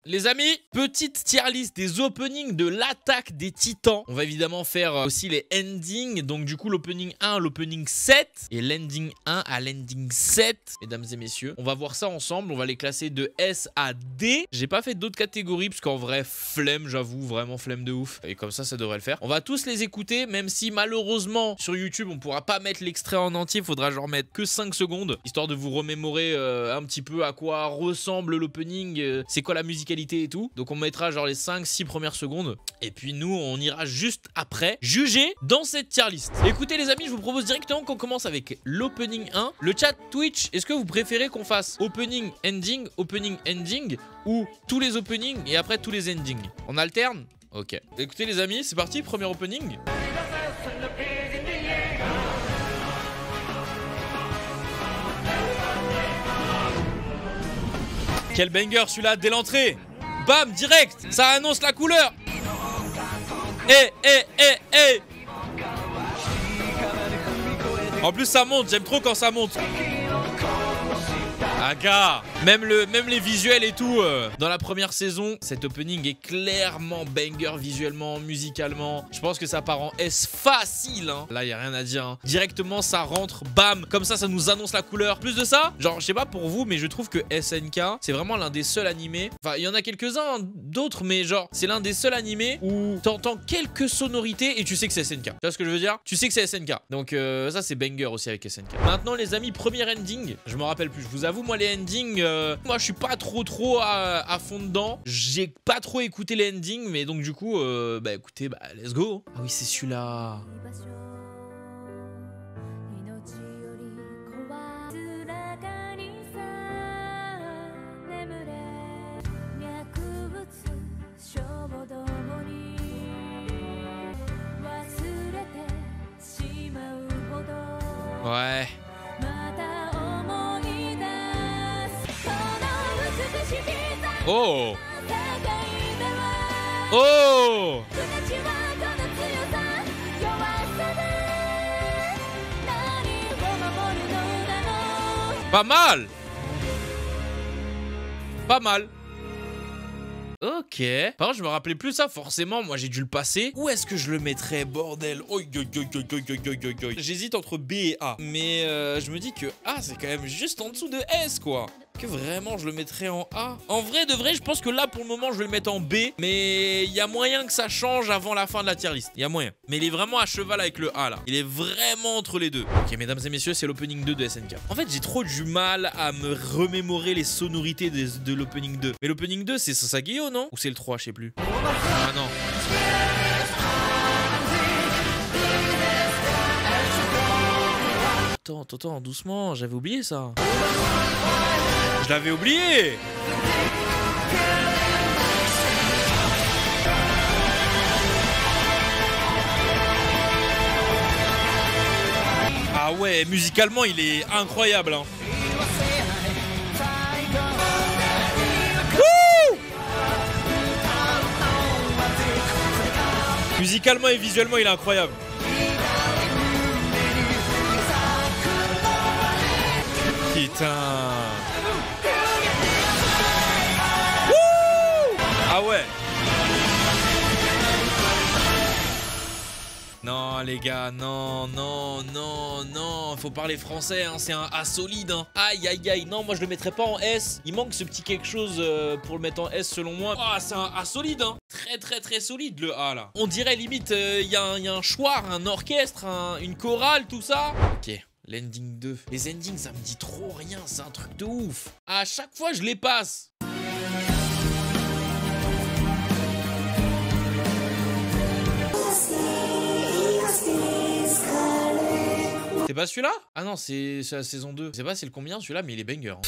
Les amis, petite tier list des openings de l'attaque des titans. On va évidemment faire aussi les endings. Donc du coup l'opening 1 à l'opening 7 et l'ending 1 à l'ending 7. Mesdames et messieurs, on va voir ça ensemble. On va les classer de S à D. J'ai pas fait d'autres catégories parce qu'en vrai flemme, j'avoue, vraiment flemme de ouf. Et comme ça devrait le faire. On va tous les écouter, même si malheureusement sur YouTube on pourra pas mettre l'extrait en entier. Faudra genre mettre que 5 secondes histoire de vous remémorer un petit peu à quoi ressemble l'opening, c'est quoi la musicalité et tout. Donc on mettra genre les 5-6 premières secondes et puis nous on ira juste après juger dans cette tier list. Écoutez les amis, je vous propose directement qu'on commence avec l'opening 1. Le chat Twitch, est-ce que vous préférez qu'on fasse opening ending ou tous les openings et après tous les endings? On alterne? Ok. Écoutez les amis, c'est parti, premier opening. Quel banger celui-là dès l'entrée. Bam, direct, ça annonce la couleur. Eh. En plus ça monte, j'aime trop quand ça monte. Aga. Même les visuels et tout. Dans la première saison, cet opening est clairement banger visuellement, musicalement. Je pense que ça part en S facile. Hein. Là, il n'y a rien à dire. Hein. Directement, ça rentre, bam. Comme ça nous annonce la couleur. Plus de ça, genre, je sais pas pour vous, mais je trouve que SNK, c'est vraiment l'un des seuls animés. Enfin, il y en a quelques-uns d'autres, mais genre, c'est l'un des seuls animés où t'entends quelques sonorités et tu sais que c'est SNK. Tu vois ce que je veux dire? Tu sais que c'est SNK. Donc, ça, c'est banger aussi avec SNK. Maintenant, les amis, premier ending. Je me rappelle plus. Je vous avoue, moi, les endings, moi je suis pas trop à fond dedans. J'ai pas trop écouté les endings, mais donc du coup, bah écoutez, bah let's go. Ah oui, c'est celui-là. Ouais. Oh! Oh! Pas mal! Pas mal. Ok. Par contre, je me rappelais plus ça, forcément. Moi, j'ai dû le passer. Où est-ce que je le mettrais, bordel? J'hésite entre B et A. Mais je me dis que A, c'est quand même juste en dessous de S, quoi. Que vraiment, je le mettrais en A. En vrai, de vrai, je pense que là, pour le moment, je vais le mettre en B. Mais il y a moyen que ça change avant la fin de la tier list. Il y a moyen. Mais il est vraiment à cheval avec le A, là. Il est vraiment entre les deux. Ok, mesdames et messieurs, c'est l'opening 2 de SNK. En fait, j'ai trop du mal à me remémorer les sonorités de l'opening 2. Mais l'opening 2, c'est Sasageyo, non? Ou c'est le 3, je sais plus. Ah non. Attends, doucement, j'avais oublié ça. Je l'avais oublié. Ah ouais, musicalement, il est incroyable. Hein. Musicalement et visuellement, il est incroyable. Putain. Ah ouais. Non les gars, non, faut parler français, hein, c'est un A solide. Hein. Aïe, non, moi je le mettrais pas en S. Il manque ce petit quelque chose pour le mettre en S selon moi. Ah, c'est un A solide, hein. Très solide le A là. On dirait limite, il y a un choir, un orchestre, une chorale, tout ça. Ok. L'ending 2. Les endings, ça me dit trop rien, c'est un truc de ouf. À chaque fois, je les passe. C'est pas celui-là? Ah non, c'est la saison 2. Je sais pas c'est le combien celui-là, mais il est banger. Hein.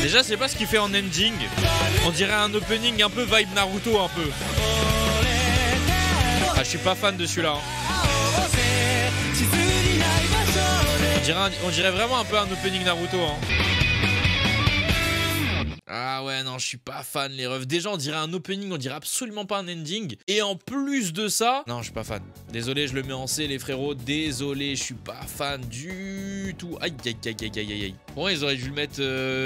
Déjà, je sais pas ce qu'il fait en ending. On dirait un opening un peu vibe Naruto, un peu. Ah, je suis pas fan de celui-là. Hein. On dirait vraiment un peu un opening Naruto, hein. Ah ouais, non, je suis pas fan, les refs. Déjà, on dirait un opening, on dirait absolument pas un ending. Et en plus de ça, non, je suis pas fan. Désolé, je le mets en C, les frérots. Désolé, je suis pas fan du tout. Aïe, aïe, aïe, aïe, aïe, aïe. Bon, ils auraient dû le mettre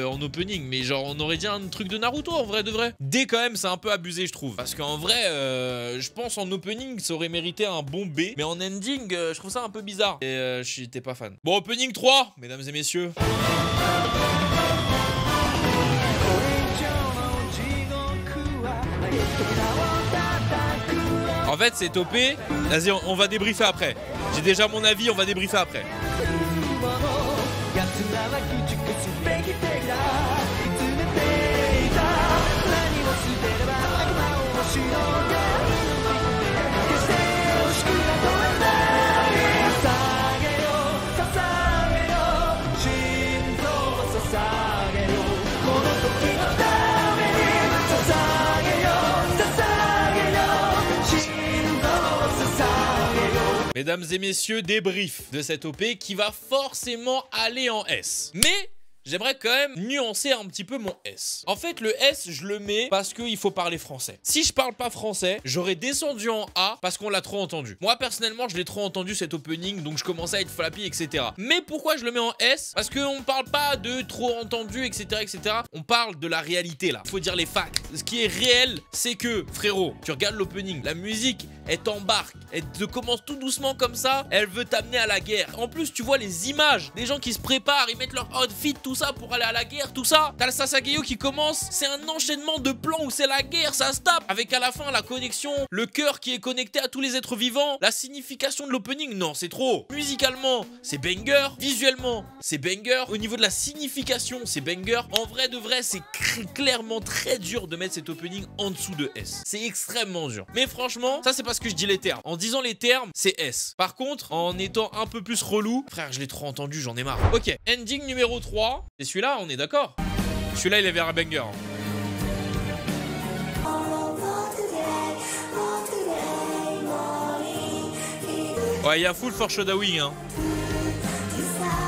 en opening, mais genre, on aurait dit un truc de Naruto, en vrai, de vrai. D, quand même, c'est un peu abusé, je trouve. Parce qu'en vrai, je pense en opening, ça aurait mérité un bon B. Mais en ending, je trouve ça un peu bizarre. Et j'étais pas fan. Bon, opening 3, mesdames et messieurs. En fait, c'est topé. Vas-y, on va débriefer après. J'ai déjà mon avis, on va débriefer après. Mesdames et messieurs, débrief de cette OP qui va forcément aller en S. Mais j'aimerais quand même nuancer un petit peu mon S. En fait, le S, je le mets parce qu'il faut parler français. Si je parle pas français, j'aurais descendu en A parce qu'on l'a trop entendu. Moi, personnellement, je l'ai trop entendu cet opening, donc je commençais à être flappy, etc. Mais pourquoi je le mets en S? Parce qu'on parle pas de trop entendu, etc., etc. On parle de la réalité, là. Il faut dire les facts. Ce qui est réel, c'est que, frérot, tu regardes l'opening, la musique, elle t'embarque, elle te commence tout doucement comme ça, elle veut t'amener à la guerre. En plus, tu vois les images, des gens qui se préparent, ils mettent leur outfit, tout ça pour aller à la guerre, tout ça. T'as le Sasageyo qui commence, c'est un enchaînement de plans où c'est la guerre, ça se tape. Avec à la fin la connexion, le cœur qui est connecté à tous les êtres vivants, la signification de l'opening, non, c'est trop. Musicalement, c'est banger. Visuellement, c'est banger. Au niveau de la signification, c'est banger. En vrai de vrai, c'est clairement très dur de mettre cet opening en dessous de S. C'est extrêmement dur. Mais franchement, ça c'est parce que je dis les termes. En disant les termes, c'est S. Par contre, en étant un peu plus relou, frère, je l'ai trop entendu, j'en ai marre. Ok, ending numéro 3. C'est celui-là, on est d'accord? Celui-là, il est vers un banger. Ouais, il y a full foreshadowing, hein.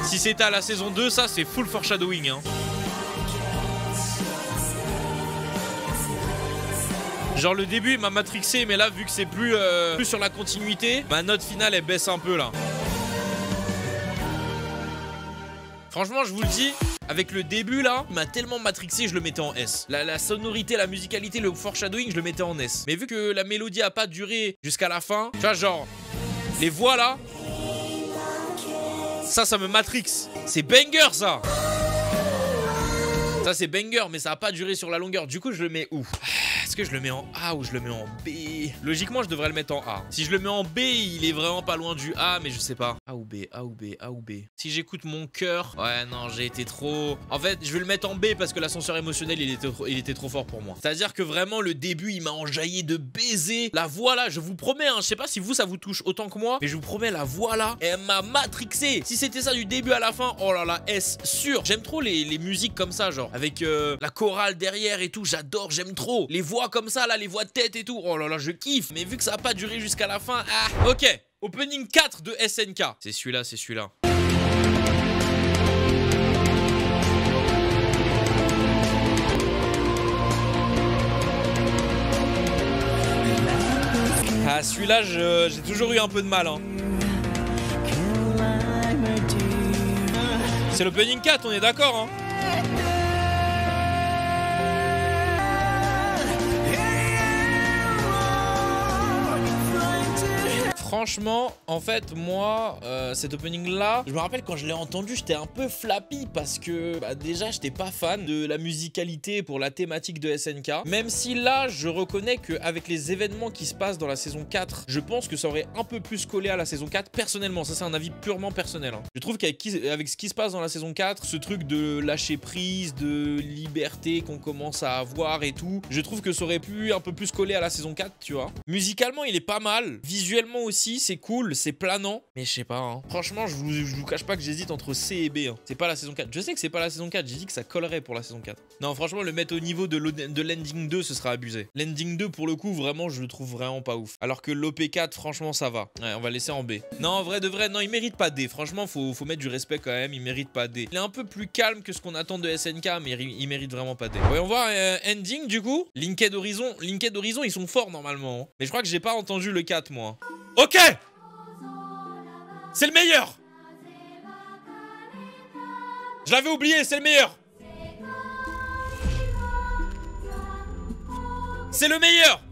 Si c'était à la saison 2, ça, c'est full foreshadowing, hein. Genre le début il m'a matrixé, mais là vu que c'est plus sur la continuité, ma note finale elle baisse un peu là. Franchement je vous le dis, avec le début là, il m'a tellement matrixé, je le mettais en S. La sonorité, la musicalité, le foreshadowing, je le mettais en S. Mais vu que la mélodie a pas duré jusqu'à la fin, tu vois genre, les voix là, ça me matrixe. C'est banger ça. Ça c'est banger, mais ça a pas duré sur la longueur. Du coup je le mets où? Est-ce que je le mets en A ou je le mets en B? Logiquement, je devrais le mettre en A. Si je le mets en B, il est vraiment pas loin du A, mais je sais pas. A ou B, A ou B, A ou B. Si j'écoute mon cœur... Ouais, non, j'ai été trop... En fait, je vais le mettre en B parce que l'ascenseur émotionnel, il était trop fort pour moi. C'est-à-dire que vraiment, le début, il m'a enjaillé de baiser. La voix là, je vous promets, hein, je sais pas si vous, ça vous touche autant que moi, mais je vous promets, la voix là, elle m'a matrixé. Si c'était ça du début à la fin, oh là là, S, sûr. J'aime trop les musiques comme ça, genre, avec la chorale derrière et tout, j'adore, j'aime trop. Les voix comme ça là, les voix de tête et tout, oh là là je kiffe. Mais vu que ça a pas duré jusqu'à la fin, ah. Ok, opening 4 de SNK. C'est celui-là, c'est celui-là. Ah celui-là j'ai toujours eu un peu de mal hein. C'est l'opening 4, on est d'accord hein. Franchement, en fait, moi, cet opening-là, je me rappelle quand je l'ai entendu, j'étais un peu flappy parce que bah, déjà, j'étais pas fan de la musicalité pour la thématique de SNK. Même si là, je reconnais qu'avec les événements qui se passent dans la saison 4, je pense que ça aurait un peu plus collé à la saison 4. Personnellement, ça c'est un avis purement personnel. Hein. Je trouve qu'avec ce qui se passe dans la saison 4, ce truc de lâcher prise, de liberté qu'on commence à avoir et tout, je trouve que ça aurait pu un peu plus coller à la saison 4, tu vois. Musicalement, il est pas mal. Visuellement aussi, réussi, c'est cool, c'est planant. Mais je sais pas, hein. Franchement, je vous cache pas que j'hésite entre C et B. Hein. C'est pas la saison 4. Je sais que c'est pas la saison 4, j'ai dit que ça collerait pour la saison 4. Non, franchement, le mettre au niveau de l'ending 2, ce sera abusé. L'ending 2, pour le coup, vraiment, je le trouve vraiment pas ouf. Alors que l'OP4, franchement, ça va. Ouais, on va laisser en B. Non, en vrai de vrai, non, il mérite pas D. Franchement, faut mettre du respect quand même, il mérite pas D. Il est un peu plus calme que ce qu'on attend de SNK, mais il mérite vraiment pas D. Voyons voir ending du coup. Linked Horizon, ils sont forts normalement. Hein. Mais je crois que j'ai pas entendu le 4 moi. Ok, c'est le meilleur. Je l'avais oublié, c'est le meilleur. C'est le meilleur.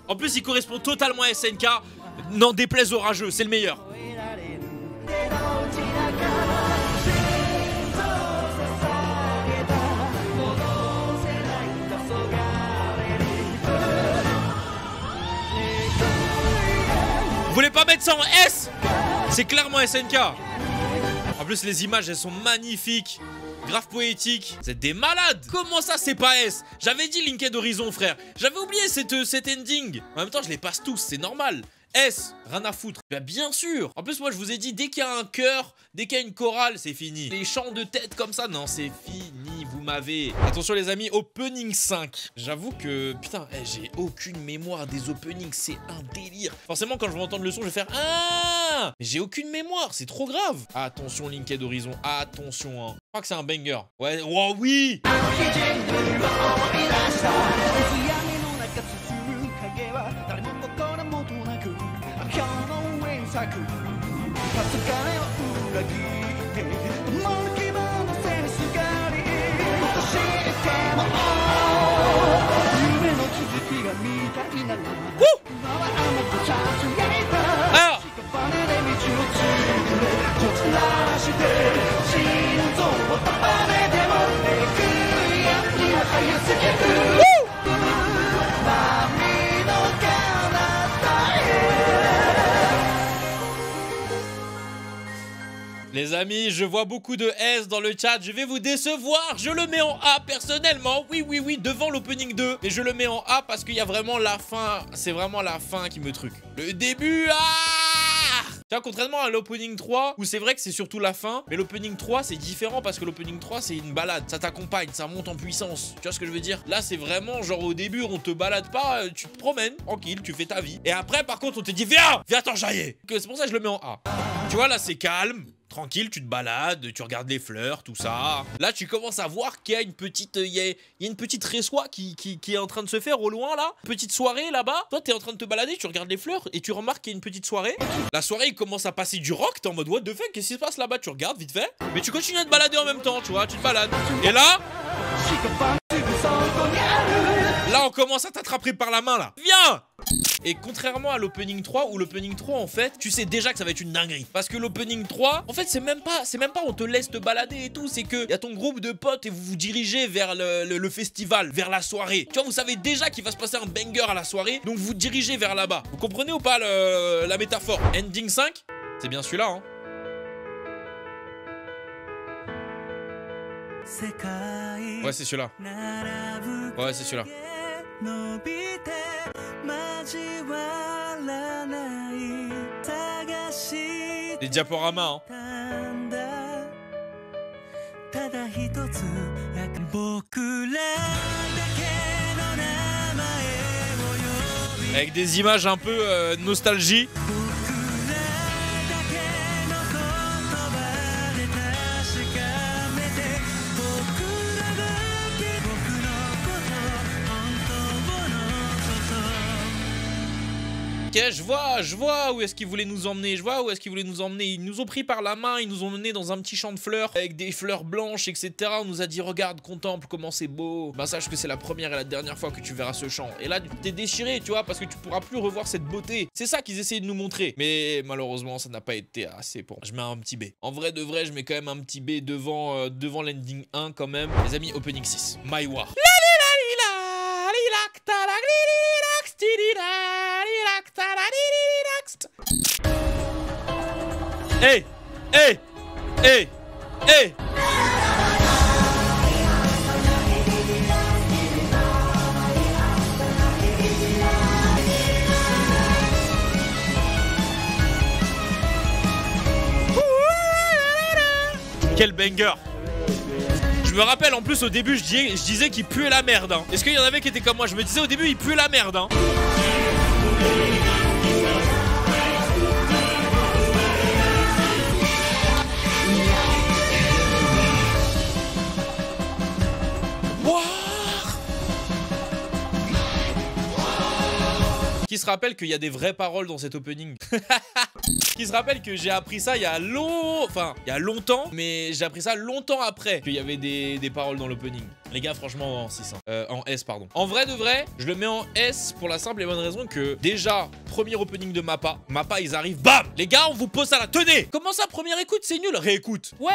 En plus, il correspond totalement à SNK. N'en déplaise au rageux, c'est le meilleur. Vous voulez pas mettre ça en S? C'est clairement SNK. En plus, les images, elles sont magnifiques. Grave poétique. C'est des malades. Comment ça, c'est pas S? J'avais dit Linked Horizon, frère. J'avais oublié cet ending. En même temps, je les passe tous, c'est normal. S, rien à foutre. Bah, bien sûr. En plus, moi, je vous ai dit, dès qu'il y a un cœur, dès qu'il y a une chorale, c'est fini. Les chants de tête comme ça, non, c'est fini. Vous m'avez. Attention, les amis, opening 5. J'avoue que, putain, j'ai aucune mémoire des openings. C'est un délire. Forcément, quand je vais entendre le son, je vais faire ah. Mais j'ai aucune mémoire. C'est trop grave. Attention, Linked Horizon. Attention, hein. Je crois que c'est un banger. Ouais, oh oui. Alors. Les amis, je vois beaucoup de S dans le chat, je vais vous décevoir, je le mets en A personnellement, oui, devant l'opening 2, mais je le mets en A parce qu'il y a vraiment la fin, c'est vraiment la fin qui me truc. Le début, tu vois, contrairement à l'opening 3, où c'est vrai que c'est surtout la fin, mais l'opening 3, c'est différent parce que l'opening 3, c'est une balade, ça t'accompagne, ça monte en puissance, tu vois ce que je veux dire? Là, c'est vraiment genre au début, on te balade pas, tu te promènes, tranquille, tu fais ta vie, et après, par contre, on te dit, viens t'enjailler. C'est pour ça que je le mets en A. Tu vois, là, c'est calme. Tranquille, tu te balades, tu regardes les fleurs, tout ça. Là, tu commences à voir qu'il y a une petite, il y a une petite réçoit qui est en train de se faire au loin, là. Petite soirée, là-bas. Toi, t'es en train de te balader, tu regardes les fleurs et tu remarques qu'il y a une petite soirée. La soirée, il commence à passer du rock. T'es en mode, what the fuck, qu'est-ce qui se passe là-bas? Tu regardes vite fait. Mais tu continues à te balader en même temps, tu vois, tu te balades. Et là... Là, on commence à t'attraper par la main, là. Viens! Et contrairement à l'opening 3, où l'opening 3, en fait, tu sais déjà que ça va être une dinguerie. Parce que l'opening 3, en fait, c'est même pas on te laisse te balader et tout. C'est que y a ton groupe de potes et vous vous dirigez vers le festival, vers la soirée. Tu vois, vous savez déjà qu'il va se passer un banger à la soirée. Donc, vous dirigez vers là-bas. Vous comprenez ou pas la métaphore? Ending 5, c'est bien celui-là, hein. Ouais, c'est celui-là. Ouais, c'est celui-là. Les diaporamas, hein. Avec des images un peu nostalgie. Ok, je vois où est-ce qu'ils voulaient nous emmener. Ils nous ont pris par la main, ils nous ont menés dans un petit champ de fleurs avec des fleurs blanches, etc. On nous a dit, regarde, contemple comment c'est beau. Bah, sache que c'est la première et la dernière fois que tu verras ce champ. Et là, t'es déchiré, tu vois, parce que tu pourras plus revoir cette beauté. C'est ça qu'ils essayaient de nous montrer. Mais malheureusement, ça n'a pas été assez pour. Je mets un petit B. En vrai de vrai, je mets quand même un petit B devant l'ending 1 quand même. Les amis, opening 6. My War. Hey, hey, hey, hey. Quel banger. Je me rappelle en plus au début je disais qu'il puait la merde hein. Est-ce qu'il y en avait qui étaient comme moi? Je me disais au début il puait la merde hein. Qui se rappelle qu'il y a des vraies paroles dans cet opening. Qui se rappelle que j'ai appris ça il y a longtemps, mais j'ai appris ça longtemps après qu'il y avait des paroles dans l'opening. Les gars, franchement, en 6, en S, pardon. En vrai de vrai, je le mets en S pour la simple et bonne raison que déjà, premier opening de Mappa. Mappa, ils arrivent, bam! Les gars, on vous pose ça là, tenez! Comment ça, première écoute, c'est nul? Réécoute. Ouais.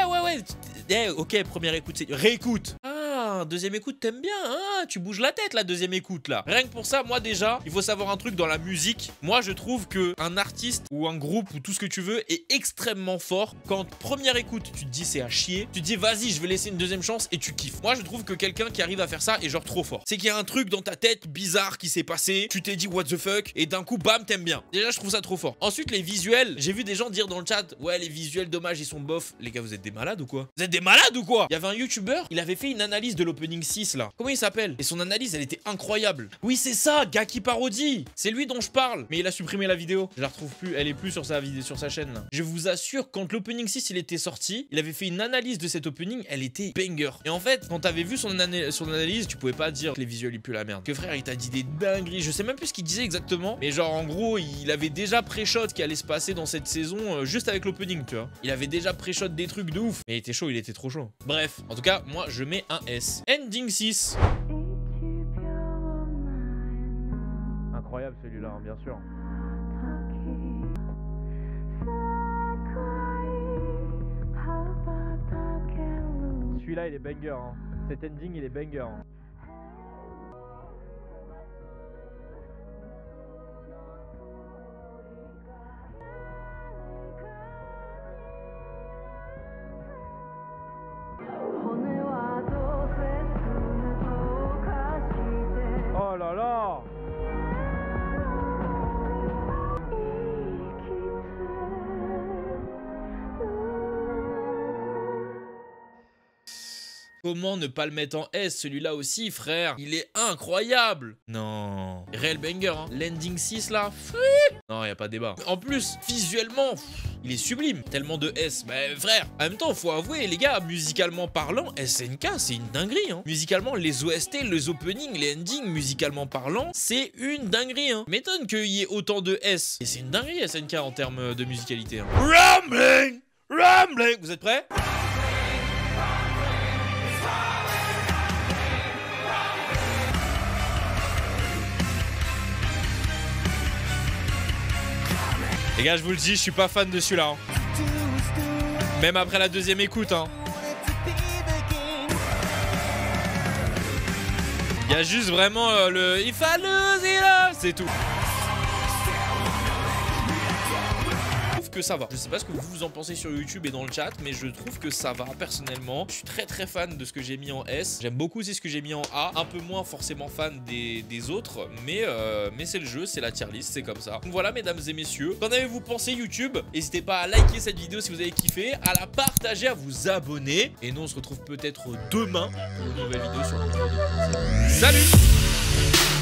Eh, ok, première écoute, c'est nul. Réécoute. Ah, deuxième écoute, t'aimes bien, hein? Tu bouges la tête, la deuxième écoute, là. Rien que pour ça, moi, déjà, il faut savoir un truc dans la musique. Moi, je trouve que un artiste ou un groupe ou tout ce que tu veux est extrêmement fort. Quand première écoute, tu te dis c'est à chier. Tu te dis, vas-y, je vais laisser une deuxième chance et tu kiffes. Moi, je trouve que quelqu'un qui arrive à faire ça est genre trop fort. C'est qu'il y a un truc dans ta tête bizarre qui s'est passé. Tu t'es dit, what the fuck? Et d'un coup, bam, t'aimes bien. Déjà, je trouve ça trop fort. Ensuite, les visuels. J'ai vu des gens dire dans le chat, ouais, les visuels, dommage, ils sont bof. Les gars, vous êtes des malades ou quoi? Vous êtes des malades ou quoi? Il y avait un youtubeur, il avait fait une analyse de l'opening 6 là. Comment il s'appelle? Et son analyse, elle était incroyable. Oui, c'est ça, gars qui parodie. C'est lui dont je parle. Mais il a supprimé la vidéo. Je la retrouve plus. Elle est plus sur sa vidéo, sur sa chaîne là. Je vous assure, quand l'opening 6 il était sorti, il avait fait une analyse de cet opening. Elle était banger. Et en fait, quand t'avais vu son analyse, tu pouvais pas dire que les visuels ils puent la merde. Que frère, il t'a dit des dingueries. Je sais même plus ce qu'il disait exactement. Mais genre, en gros, il avait déjà pré-shot qui allait se passer dans cette saison juste avec l'opening, tu vois. Il avait déjà pré-shot des trucs de ouf. Mais il était chaud, il était trop chaud. Bref, en tout cas, moi je mets un S. Ending 6. Incroyable celui-là, hein, bien sûr. Celui-là, il est banger. Hein. Cet ending, il est banger. Hein. Oh là là! Comment ne pas le mettre en S, celui-là aussi, frère? Il est incroyable! Non. Réel banger, hein. L'ending 6, là. Non, y a pas de débat. En plus, visuellement, il est sublime. Tellement de S. Bah, frère, en même temps, faut avouer, les gars, musicalement parlant, SNK, c'est une dinguerie, hein. Musicalement, les OST, les openings, les endings, musicalement parlant, c'est une dinguerie, hein. M'étonne qu'il y ait autant de S. Et c'est une dinguerie, SNK, en termes de musicalité, hein. Rumbling! Rumbling! Vous êtes prêts? Les gars, je vous le dis, je suis pas fan de celui-là. Hein. Même après la deuxième écoute. Hein. Il y a juste vraiment le If I lose it all, c'est tout. Que ça va. Je sais pas ce que vous en pensez sur YouTube et dans le chat, mais je trouve que ça va personnellement. Je suis très fan de ce que j'ai mis en S. J'aime beaucoup aussi ce que j'ai mis en A. Un peu moins forcément fan des autres, mais c'est le jeu, c'est la tier list, c'est comme ça. Donc voilà, mesdames et messieurs. Qu'en avez-vous pensé YouTube? N'hésitez pas à liker cette vidéo si vous avez kiffé, à la partager, à vous abonner. Et nous, on se retrouve peut-être demain pour une nouvelle vidéo sur le Salut!